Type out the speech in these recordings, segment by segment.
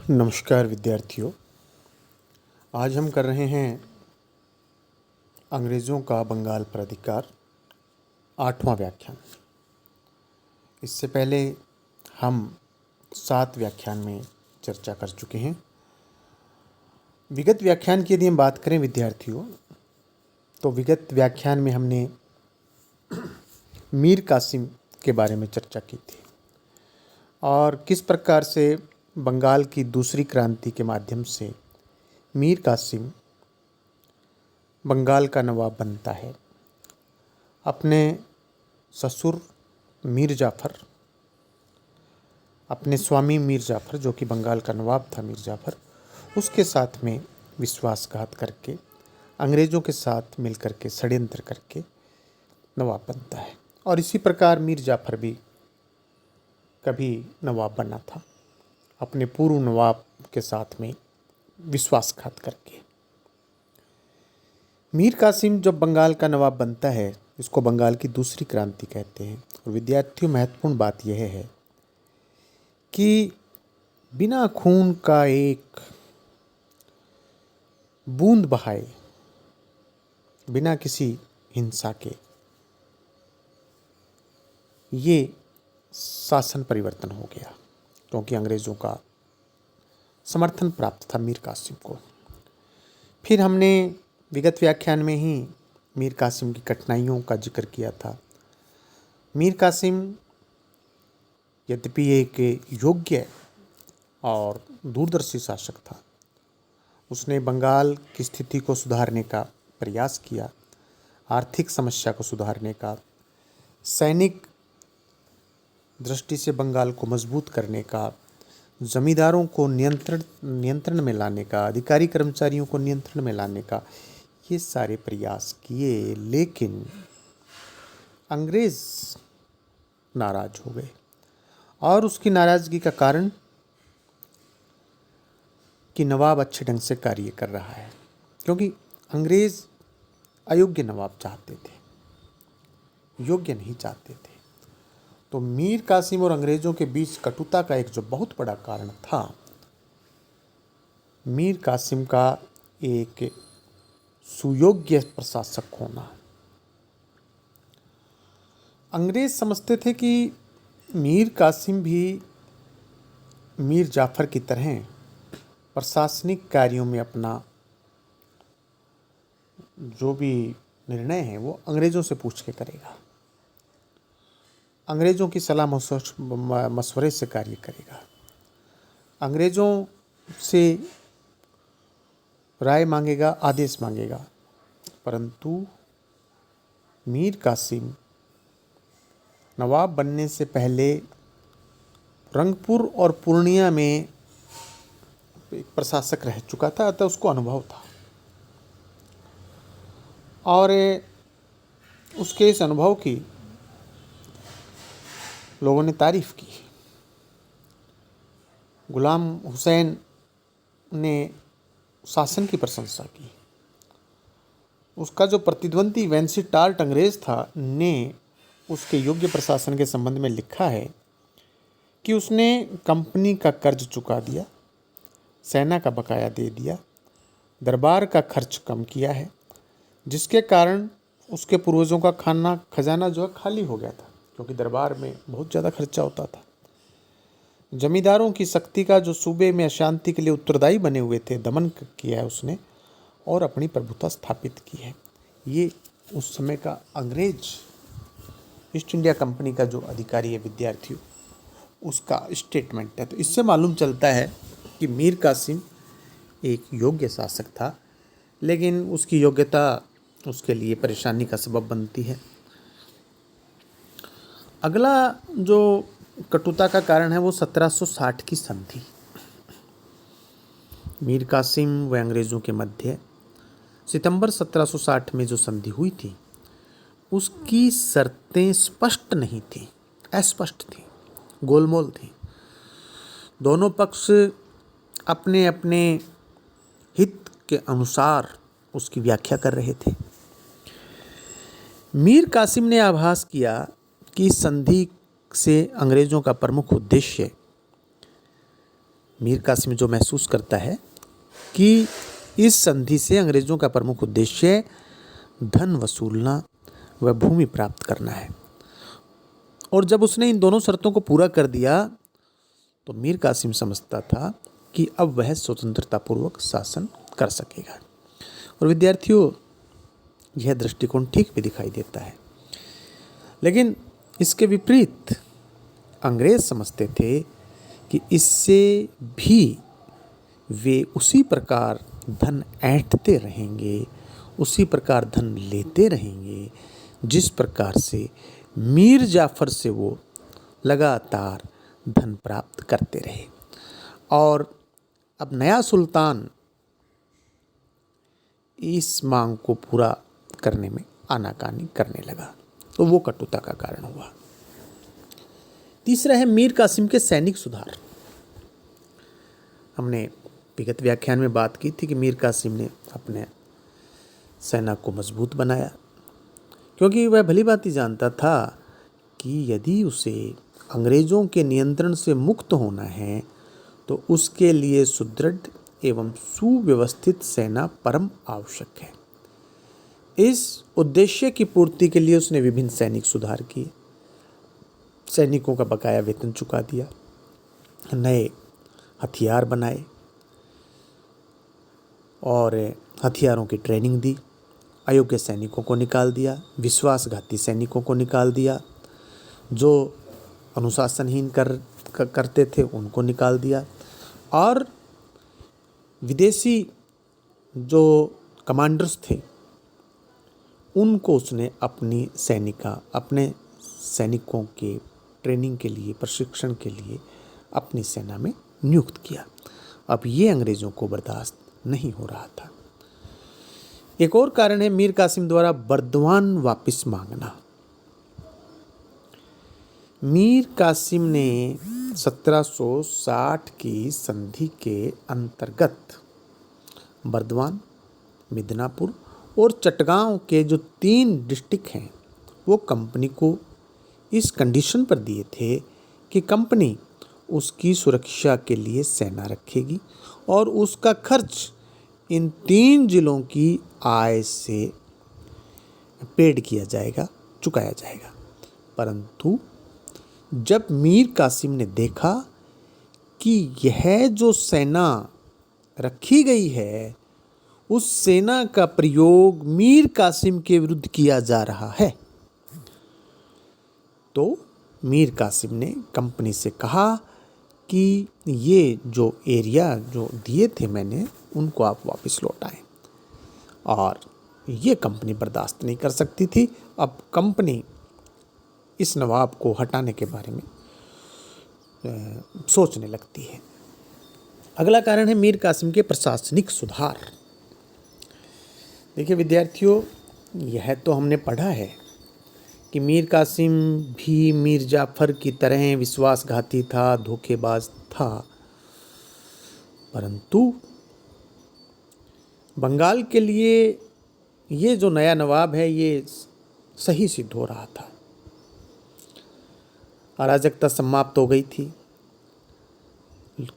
नमस्कार विद्यार्थियों। आज हम कर रहे हैं अंग्रेज़ों का बंगाल पर अधिकार 8वां व्याख्यान। इससे पहले हम 7 व्याख्यान में चर्चा कर चुके हैं। विगत व्याख्यान की यदि हम बात करें विद्यार्थियों, तो विगत व्याख्यान में हमने मीर कासिम के बारे में चर्चा की थी और किस प्रकार से बंगाल की दूसरी क्रांति के माध्यम से मीर कासिम बंगाल का नवाब बनता है। अपने ससुर मीर जाफ़र, अपने स्वामी मीर जाफ़र जो कि बंगाल का नवाब था मीर जाफ़र, उसके साथ में विश्वासघात करके अंग्रेज़ों के साथ मिलकर के षड्यंत्र करके नवाब बनता है। और इसी प्रकार मीर जाफ़र भी कभी नवाब बना था, अपने पूर्व नवाब के साथ में विश्वासघात करके। मीर कासिम जब बंगाल का नवाब बनता है, इसको बंगाल की दूसरी क्रांति कहते हैं। और विद्यार्थियों, महत्वपूर्ण बात यह है कि बिना खून का एक बूंद बहाए, बिना किसी हिंसा के ये शासन परिवर्तन हो गया, क्योंकि अंग्रेज़ों का समर्थन प्राप्त था मीर कासिम को। फिर हमने विगत व्याख्यान में ही मीर कासिम की कठिनाइयों का जिक्र किया था। मीर कासिम यद्यपि एक योग्य और दूरदर्शी शासक था, उसने बंगाल की स्थिति को सुधारने का प्रयास किया, आर्थिक समस्या को सुधारने का, सैनिक दृष्टि से बंगाल को मजबूत करने का, जमींदारों को नियंत्रण में लाने का, अधिकारी कर्मचारियों को नियंत्रण में लाने का, ये सारे प्रयास किए। लेकिन अंग्रेज़ नाराज हो गए और उसकी नाराज़गी का कारण कि नवाब अच्छे ढंग से कार्य कर रहा है, क्योंकि अंग्रेज़ अयोग्य नवाब चाहते थे, योग्य नहीं चाहते थे। तो मीर कासिम और अंग्रेज़ों के बीच कटुता का एक जो बहुत बड़ा कारण था, मीर कासिम का एक सुयोग्य प्रशासक होना। अंग्रेज़ समझते थे कि मीर कासिम भी मीर जाफ़र की तरह प्रशासनिक कार्यों में अपना जो भी निर्णय है वो अंग्रेज़ों से पूछ के करेगा, अंग्रेज़ों की सलाह मशवरे से कार्य करेगा, अंग्रेज़ों से राय मांगेगा, आदेश मांगेगा। परंतु मीर कासिम नवाब बनने से पहले रंगपुर और पूर्णिया में एक प्रशासक रह चुका था, अतः उसको अनुभव था और उसके इस अनुभव की लोगों ने तारीफ की। गुलाम हुसैन ने शासन की प्रशंसा की। उसका जो प्रतिद्वंदी वेंसी टार्ट अंग्रेज़ था ने उसके योग्य प्रशासन के संबंध में लिखा है कि उसने कंपनी का कर्ज चुका दिया, सेना का बकाया दे दिया, दरबार का खर्च कम किया है, जिसके कारण उसके पूर्वजों का खजाना जो है खाली हो गया था, क्योंकि दरबार में बहुत ज़्यादा खर्चा होता था। जमींदारों की शक्ति का जो सूबे में अशांति के लिए उत्तरदायी बने हुए थे, दमन किया है उसने और अपनी प्रभुता स्थापित की है। ये उस समय का अंग्रेज ईस्ट इंडिया कंपनी का जो अधिकारी है विद्यार्थियों, उसका स्टेटमेंट है। तो इससे मालूम चलता है कि मीर कासिम एक योग्य शासक था, लेकिन उसकी योग्यता उसके लिए परेशानी का सबब बनती है। अगला जो कटुता का कारण है वो 1760 की संधि। मीर कासिम व अंग्रेज़ों के मध्य सितंबर 1760 में जो संधि हुई थी, उसकी शर्तें स्पष्ट नहीं थी, अस्पष्ट थी, गोलमोल थी। दोनों पक्ष अपने अपने हित के अनुसार उसकी व्याख्या कर रहे थे। मीर कासिम ने आभास किया कि संधि से अंग्रेज़ों का प्रमुख उद्देश्य मीर कासिम जो महसूस करता है कि इस संधि से अंग्रेज़ों का प्रमुख उद्देश्य धन वसूलना व भूमि प्राप्त करना है, और जब उसने इन दोनों शर्तों को पूरा कर दिया तो मीर कासिम समझता था कि अब वह स्वतंत्रतापूर्वक शासन कर सकेगा। और विद्यार्थियों, यह दृष्टिकोण ठीक भी दिखाई देता है, लेकिन इसके विपरीत अंग्रेज समझते थे कि इससे भी वे उसी प्रकार धन ऐंठते रहेंगे, उसी प्रकार धन लेते रहेंगे जिस प्रकार से मीर जाफर से वो लगातार धन प्राप्त करते रहे। और अब नया सुल्तान इस मांग को पूरा करने में आनाकानी करने लगा, तो वो कटुता का कारण हुआ। तीसरा है मीर कासिम के सैनिक सुधार। हमने विगत व्याख्यान में बात की थी कि मीर कासिम ने अपने सेना को मजबूत बनाया, क्योंकि वह भली भांति जानता था कि यदि उसे अंग्रेज़ों के नियंत्रण से मुक्त होना है तो उसके लिए सुदृढ़ एवं सुव्यवस्थित सेना परम आवश्यक है। इस उद्देश्य की पूर्ति के लिए उसने विभिन्न सैनिक सुधार किए, सैनिकों का बकाया वेतन चुका दिया, नए हथियार बनाए और हथियारों की ट्रेनिंग दी, अयोग्य सैनिकों को निकाल दिया, विश्वासघाती सैनिकों को निकाल दिया, जो अनुशासनहीन करते थे उनको निकाल दिया, और विदेशी जो कमांडर्स थे उनको उसने अपने सैनिकों के ट्रेनिंग के लिए, प्रशिक्षण के लिए अपनी सेना में नियुक्त किया। अब ये अंग्रेज़ों को बर्दाश्त नहीं हो रहा था। एक और कारण है मीर कासिम द्वारा बर्दवान वापस मांगना। मीर कासिम ने 1760 की संधि के अंतर्गत बर्दवान, मिदनापुर और चटगांव के जो 3 डिस्ट्रिक्ट हैं वो कंपनी को इस कंडीशन पर दिए थे कि कंपनी उसकी सुरक्षा के लिए सेना रखेगी और उसका खर्च इन 3 जिलों की आय से पेड किया जाएगा, चुकाया जाएगा। परंतु जब मीर कासिम ने देखा कि यह जो सेना रखी गई है उस सेना का प्रयोग मीर कासिम के विरुद्ध किया जा रहा है, तो मीर कासिम ने कंपनी से कहा कि ये जो एरिया जो दिए थे मैंने उनको आप वापस लौटाएं, और ये कंपनी बर्दाश्त नहीं कर सकती थी। अब कंपनी इस नवाब को हटाने के बारे में सोचने लगती है। अगला कारण है मीर कासिम के प्रशासनिक सुधार। देखिए विद्यार्थियों, यह तो हमने पढ़ा है कि मीर कासिम भी मीर जाफर की तरह विश्वासघाती था, धोखेबाज था, परंतु बंगाल के लिए ये जो नया नवाब है ये सही सिद्ध हो रहा था। अराजकता समाप्त हो गई थी,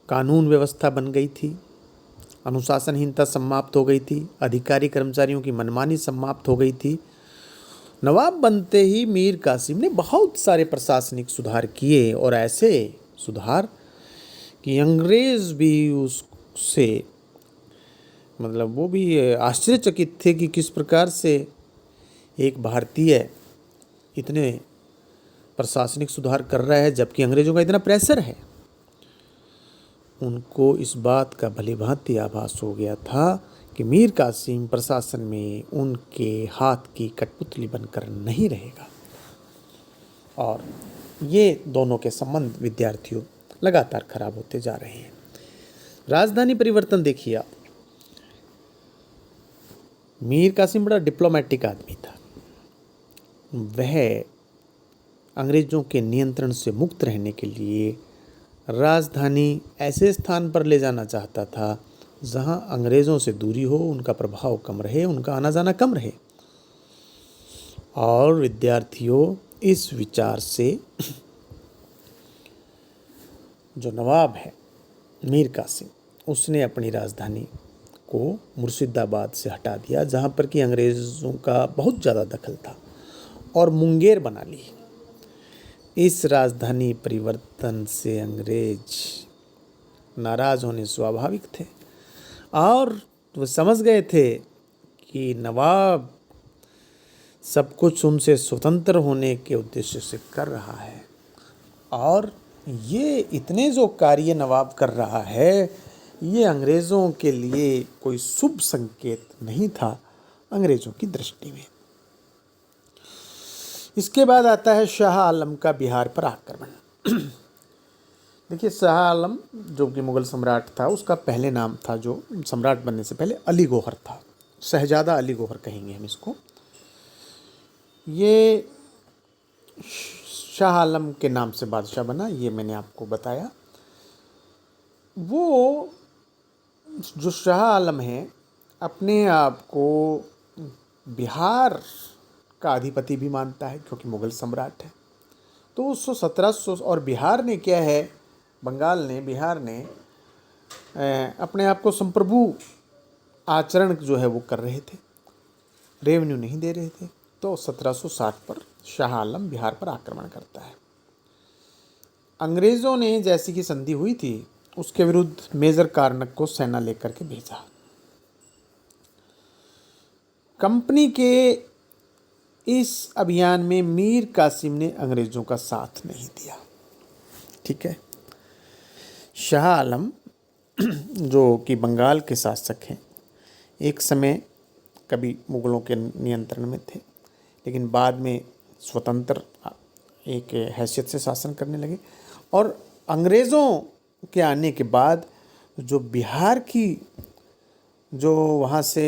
कानून व्यवस्था बन गई थी, अनुशासनहीनता समाप्त हो गई थी, अधिकारी कर्मचारियों की मनमानी समाप्त हो गई थी। नवाब बनते ही मीर कासिम ने बहुत सारे प्रशासनिक सुधार किए, और ऐसे सुधार कि अंग्रेज़ भी उससे वो भी आश्चर्यचकित थे कि किस प्रकार से एक भारतीय इतने प्रशासनिक सुधार कर रहा है जबकि अंग्रेज़ों का इतना प्रेशर है। उनको इस बात का भली भांति आभास हो गया था कि मीर कासिम प्रशासन में उनके हाथ की कठपुतली बनकर नहीं रहेगा, और ये दोनों के संबंध विद्यार्थियों लगातार खराब होते जा रहे हैं। राजधानी परिवर्तन देखिए आप, मीर कासिम बड़ा डिप्लोमेटिक आदमी था। वह अंग्रेज़ों के नियंत्रण से मुक्त रहने के लिए राजधानी ऐसे स्थान पर ले जाना चाहता था जहां अंग्रेज़ों से दूरी हो, उनका प्रभाव कम रहे, उनका आना जाना कम रहे। और विद्यार्थियों, इस विचार से जो नवाब है मीर कासिम, उसने अपनी राजधानी को मुर्शिदाबाद से हटा दिया, जहाँ पर कि अंग्रेज़ों का बहुत ज़्यादा दखल था, और मुंगेर बना ली। इस राजधानी परिवर्तन से अंग्रेज नाराज़ होने स्वाभाविक थे, और वो समझ गए थे कि नवाब सब कुछ उनसे स्वतंत्र होने के उद्देश्य से कर रहा है, और ये इतने जो कार्य नवाब कर रहा है ये अंग्रेज़ों के लिए कोई शुभ संकेत नहीं था अंग्रेज़ों की दृष्टि में। इसके बाद आता है शाह आलम का बिहार पर आक्रमण। देखिए, शाह आलम जो कि मुग़ल सम्राट था, उसका पहले नाम था, जो सम्राट बनने से पहले, अली गौहर था। शहजादा अली गौहर कहेंगे हम इसको। ये शाह आलम के नाम से बादशाह बना, ये मैंने आपको बताया। वो जो शाह आलम है, अपने आप को बिहार का अधिपति भी मानता है, क्योंकि मुग़ल सम्राट है। तो 1700 और बिहार ने क्या है, बंगाल ने, बिहार ने अपने आप को संप्रभु आचरण जो है वो कर रहे थे, रेवेन्यू नहीं दे रहे थे। तो 1760 पर शाह आलम बिहार पर आक्रमण करता है। अंग्रेज़ों ने जैसी की संधि हुई थी, उसके विरुद्ध मेजर कार्नक को सेना लेकर के भेजा। कंपनी के इस अभियान में मीर कासिम ने अंग्रेज़ों का साथ नहीं दिया। ठीक है। शाह आलम जो कि बंगाल के शासक हैं, एक समय कभी मुग़लों के नियंत्रण में थे, लेकिन बाद में स्वतंत्र एक हैसियत से शासन करने लगे। और अंग्रेज़ों के आने के बाद जो बिहार की जो वहाँ से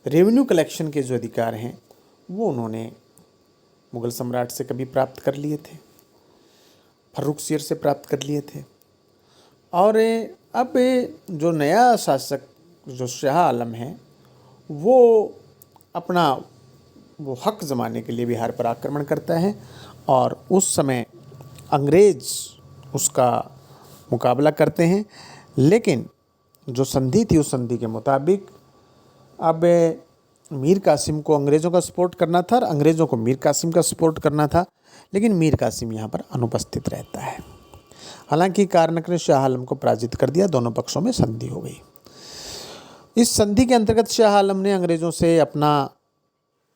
रेवेन्यू कलेक्शन के जो अधिकार हैं, वो उन्होंने मुग़ल सम्राट से कभी प्राप्त कर लिए थे, फर्रुखसियर से प्राप्त कर लिए थे। और अब जो नया शासक जो शाह आलम है, वो अपना वो हक जमाने के लिए बिहार पर आक्रमण करता है, और उस समय अंग्रेज़ उसका मुकाबला करते हैं। लेकिन जो संधि थी, उस संधि के मुताबिक अब मीर कासिम को अंग्रेज़ों का सपोर्ट करना था और अंग्रेज़ों को मीर कासिम का सपोर्ट करना था, लेकिन मीर कासिम यहाँ पर अनुपस्थित रहता है। हालांकि कार्नक ने शाह आलम को पराजित कर दिया, दोनों पक्षों में संधि हो गई। इस संधि के अंतर्गत शाह आलम ने अंग्रेज़ों से अपना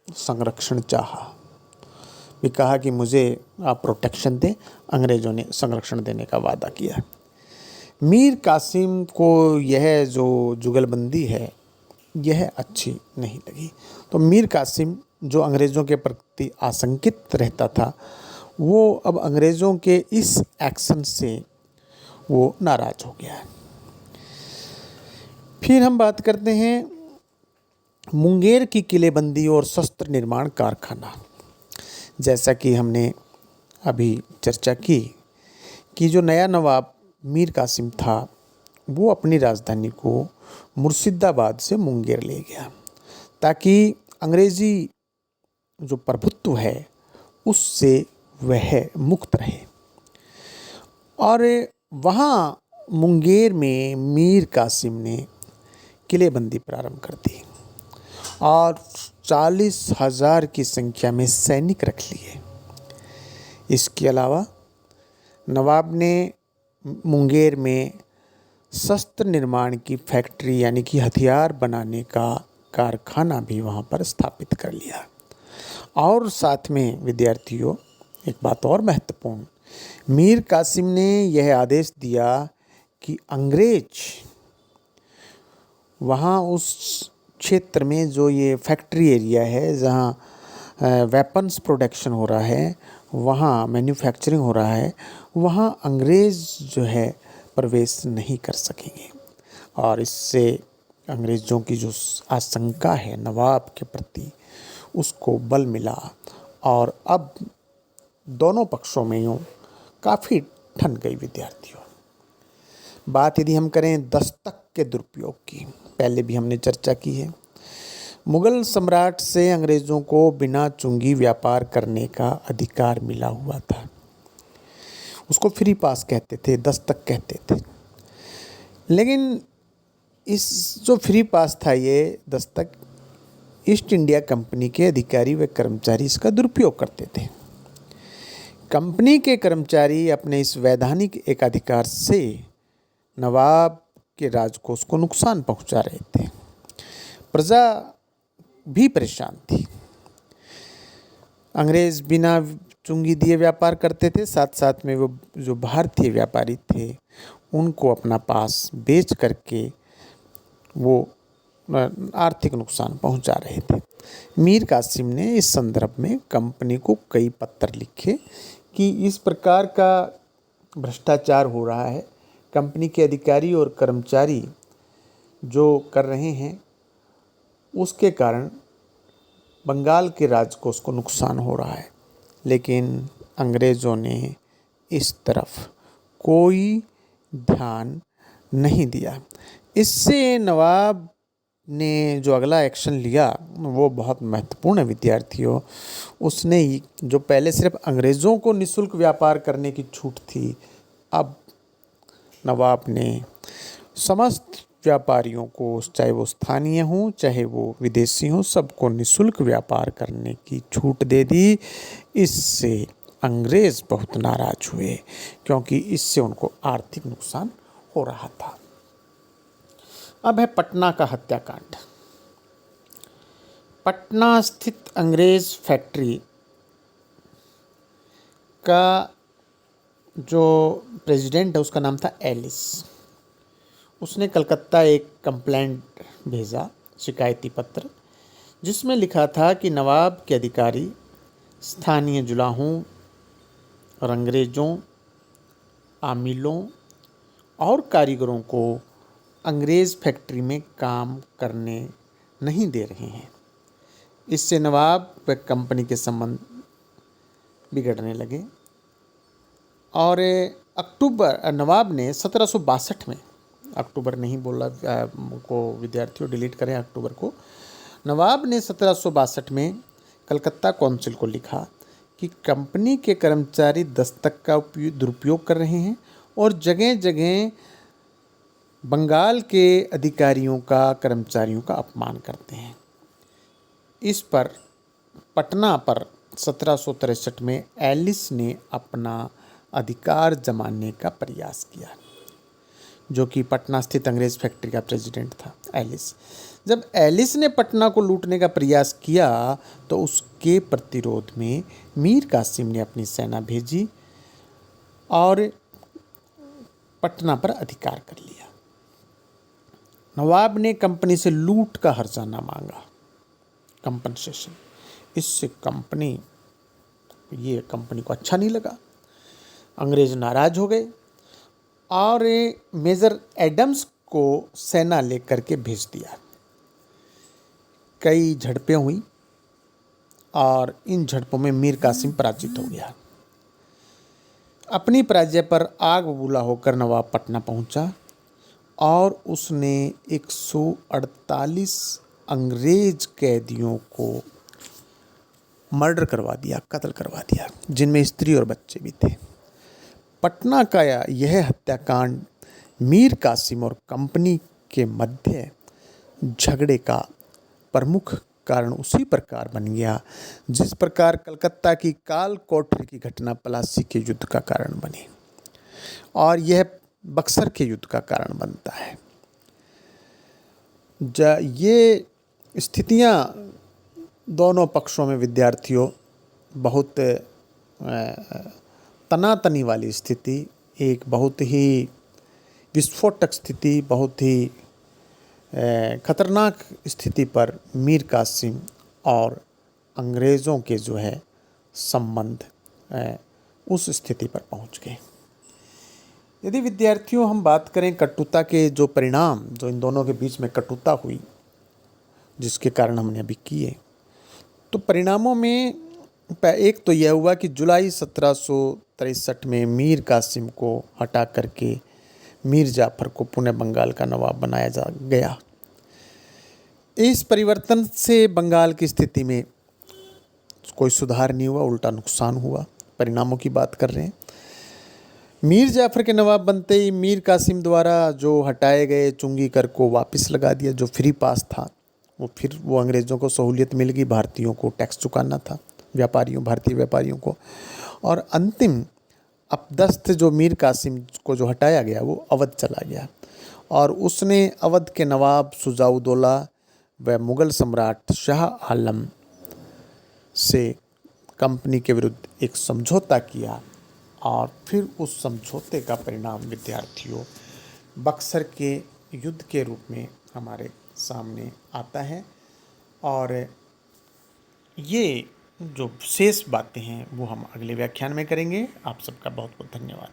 संरक्षण चाहा, भी कहा कि मुझे आप प्रोटेक्शन दें। अंग्रेज़ों ने संरक्षण देने का वादा किया। मीर कासिम को यह जो जुगलबंदी है, यह अच्छी नहीं लगी। तो मीर कासिम जो अंग्रेज़ों के प्रति आशंकित रहता था, वो अब अंग्रेज़ों के इस एक्शन से वो नाराज़ हो गया है। फिर हम बात करते हैं मुंगेर की किलेबंदी और शस्त्र निर्माण कारखाना। जैसा कि हमने अभी चर्चा की कि जो नया नवाब मीर कासिम था, वो अपनी राजधानी को मुर्शिदाबाद से मुंगेर ले गया, ताकि अंग्रेज़ी जो प्रभुत्व है उससे वह मुक्त रहे। और वहाँ मुंगेर में मीर कासिम ने किलेबंदी प्रारंभ कर दी और 40,000 की संख्या में सैनिक रख लिए। इसके अलावा नवाब ने मुंगेर में शस्त्र निर्माण की फैक्ट्री यानी कि हथियार बनाने का कारखाना भी वहाँ पर स्थापित कर लिया। और साथ में विद्यार्थियों, एक बात और महत्वपूर्ण, मीर कासिम ने यह आदेश दिया कि अंग्रेज वहाँ उस क्षेत्र में जो ये फैक्ट्री एरिया है, जहाँ वेपन्स प्रोडक्शन हो रहा है, वहाँ मैन्युफैक्चरिंग हो रहा है, वहाँ अंग्रेज़ जो है प्रवेश नहीं कर सकेंगे। और इससे अंग्रेज़ों की जो आशंका है नवाब के प्रति, उसको बल मिला। और अब दोनों पक्षों में यूँ काफ़ी ठन गई विद्यार्थियों। बात यदि हम करें दस्तक के दुरुपयोग की, पहले भी हमने चर्चा की है। मुग़ल सम्राट से अंग्रेज़ों को बिना चुंगी व्यापार करने का अधिकार मिला हुआ था। उसको फ्री पास कहते थे, दस्तक कहते थे। लेकिन इस जो फ्री पास था, ये दस्तक ईस्ट इंडिया कंपनी के अधिकारी व कर्मचारी इसका दुरुपयोग करते थे। कंपनी के कर्मचारी अपने इस वैधानिक एकाधिकार से नवाब के राजकोष को नुकसान पहुंचा रहे थे। प्रजा भी परेशान थी। अंग्रेज बिना चुंगी दिए व्यापार करते थे, साथ साथ में वो जो भारतीय व्यापारी थे उनको अपना पास बेच करके वो आर्थिक नुकसान पहुंचा रहे थे। मीर कासिम ने इस संदर्भ में कंपनी को कई पत्र लिखे कि इस प्रकार का भ्रष्टाचार हो रहा है, कंपनी के अधिकारी और कर्मचारी जो कर रहे हैं उसके कारण बंगाल के राजकोष को नुकसान हो रहा है। लेकिन अंग्रेज़ों ने इस तरफ कोई ध्यान नहीं दिया। इससे नवाब ने जो अगला एक्शन लिया वो बहुत महत्वपूर्ण है विद्यार्थियों। उसने जो पहले सिर्फ अंग्रेज़ों को निःशुल्क व्यापार करने की छूट थी, अब नवाब ने समस्त व्यापारियों को, चाहे वो स्थानीय हों चाहे वो विदेशी हों, सबको निःशुल्क व्यापार करने की छूट दे दी। इससे अंग्रेज़ बहुत नाराज़ हुए क्योंकि इससे उनको आर्थिक नुकसान हो रहा था। अब है पटना का हत्याकांड। पटना स्थित अंग्रेज़ फैक्ट्री का जो प्रेसिडेंट है उसका नाम था एलिस। उसने कलकत्ता एक कंप्लेंट भेजा, शिकायती पत्र, जिसमें लिखा था कि नवाब के अधिकारी स्थानीय जुलाहों और अंग्रेज़ों, आमिलों और कारीगरों को अंग्रेज़ फैक्ट्री में काम करने नहीं दे रहे हैं। इससे नवाब व कंपनी के संबंध बिगड़ने लगे और नवाब ने 1762 में, अक्टूबर नहीं बोला को विद्यार्थियों डिलीट करें अक्टूबर को, नवाब ने 1762 में कलकत्ता कौंसिल को लिखा कि कंपनी के कर्मचारी दस्तक का दुरुपयोग कर रहे हैं और जगह जगह बंगाल के अधिकारियों का, कर्मचारियों का अपमान करते हैं। इस पर पटना पर 1763 में एलिस ने अपना अधिकार जमाने का प्रयास किया, जो कि पटना स्थित अंग्रेज़ फैक्ट्री का प्रेसिडेंट था एलिस। जब एलिस ने पटना को लूटने का प्रयास किया तो उसके प्रतिरोध में मीर कासिम ने अपनी सेना भेजी और पटना पर अधिकार कर लिया। नवाब ने कंपनी से लूट का हर्जाना मांगा, कंपनसेशन। इससे कंपनी को अच्छा नहीं लगा, अंग्रेज नाराज हो गए और मेजर एडम्स को सेना लेकर के भेज दिया। कई झड़पें हुई और इन झड़पों में मीर कासिम पराजित हो गया। अपनी पराजय पर आग बबूला होकर नवाब पटना पहुंचा और उसने 148 अंग्रेज कैदियों को मर्डर करवा दिया, कत्ल करवा दिया, जिनमें स्त्री और बच्चे भी थे। पटना का यह हत्याकांड मीर कासिम और कंपनी के मध्य झगड़े का प्रमुख कारण उसी प्रकार बन गया जिस प्रकार कलकत्ता की काल कोठरी की घटना पलासी के युद्ध का कारण बनी और यह बक्सर के युद्ध का कारण बनता है। ये स्थितियां दोनों पक्षों में विद्यार्थियों बहुत तनातनी वाली स्थिति, एक बहुत ही विस्फोटक स्थिति, बहुत ही खतरनाक स्थिति पर मीर कासिम और अंग्रेज़ों के जो है संबंध उस स्थिति पर पहुंच गए। यदि विद्यार्थियों हम बात करें कटुता के जो परिणाम, जो इन दोनों के बीच में कटुता हुई जिसके कारण हमने अभी किए, तो परिणामों में एक तो यह हुआ कि जुलाई 1763 में मीर कासिम को हटा करके मीर जाफर को पुणे बंगाल का नवाब बनाया जा गया। इस परिवर्तन से बंगाल की स्थिति में कोई सुधार नहीं हुआ, उल्टा नुकसान हुआ। परिणामों की बात कर रहे हैं। मीर जाफ़र के नवाब बनते ही मीर कासिम द्वारा जो हटाए गए चुंगी कर को वापस लगा दिया। जो फ्री पास था वो अंग्रेज़ों को सहूलियत मिल गई, भारतीयों को टैक्स चुकाना था, भारतीय व्यापारियों को। और अंतिम अपदस्थ जो मीर कासिम को जो हटाया गया वो अवध चला गया और उसने अवध के नवाब शुजाउद्दौला व मुग़ल सम्राट शाह आलम से कंपनी के विरुद्ध एक समझौता किया। और फिर उस समझौते का परिणाम विद्यार्थियों बक्सर के युद्ध के रूप में हमारे सामने आता है। और ये जो शेष बातें हैं वो हम अगले व्याख्यान में करेंगे। आप सबका बहुत बहुत धन्यवाद।